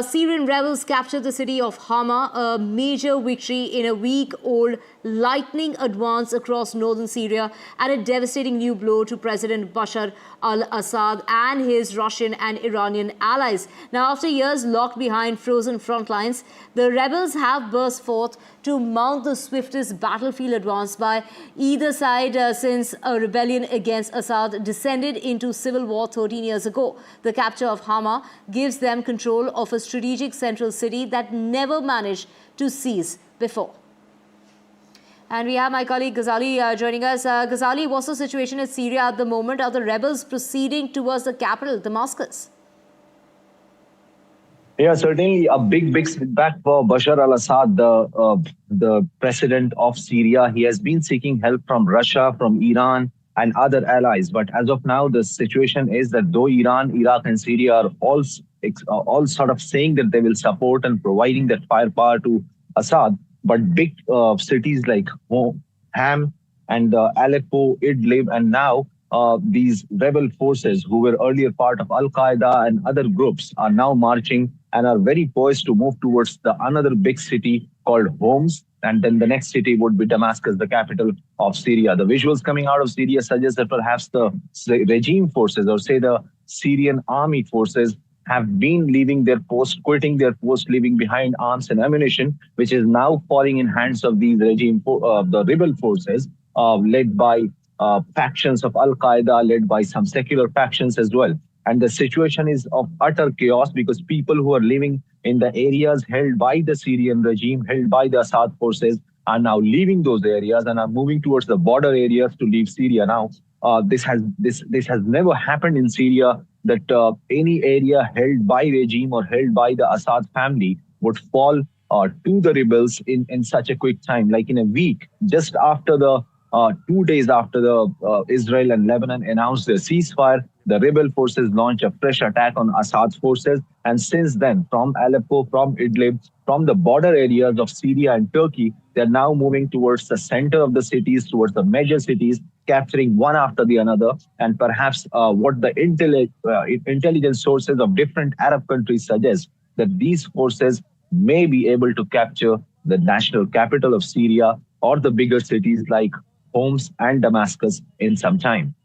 Syrian rebels captured the city of Hama, a major victory in a week-old lightning advance across northern Syria and a devastating new blow to President Bashar al-Assad and his Russian and Iranian allies. Now, after years locked behind frozen front lines, the rebels have burst forth to mount the swiftest battlefield advance by either side since a rebellion against Assad descended into civil war 13 years ago. The capture of Hama gives them control of a strategic central city that never managed to seize before. And we have my colleague Ghazali joining us. Ghazali, what's the situation in Syria at the moment? Are the rebels proceeding towards the capital, Damascus? Yeah, certainly a big setback for Bashar al-Assad, the president of Syria. He has been seeking help from Russia, from Iran, and other allies. But as of now, the situation is that though Iran, Iraq, and Syria are all sort of saying that they will support and providing that firepower to Assad, but big cities like Ham and Aleppo, Idlib, and now these rebel forces who were earlier part of Al-Qaeda and other groups are now marching and are very poised to move towards another big city called Homs. And then the next city would be Damascus, the capital of Syria. The visuals coming out of Syria suggest that perhaps the regime forces, or say the Syrian army forces, have been leaving their post, quitting their post, leaving behind arms and ammunition, which is now falling in hands of these the rebel forces, led by factions of Al-Qaeda, led by some secular factions as well. And the situation is of utter chaos because people who are living in the areas held by the Syrian regime, held by the Assad forces, are now leaving those areas and are moving towards the border areas to leave Syria. Now, this has never happened in Syria, that any area held by regime or held by the Assad family would fall to the rebels in such a quick time, like in a week, just after 2 days after the Israel and Lebanon announced their ceasefire. The rebel forces launched a fresh attack on Assad's forces. And since then, from Aleppo, from Idlib, from the border areas of Syria and Turkey, they're now moving towards the center of the cities, towards the major cities, capturing one after the other. And perhaps what the intelligence sources of different Arab countries suggest, that these forces may be able to capture the national capital of Syria or the bigger cities like Homs and Damascus in some time.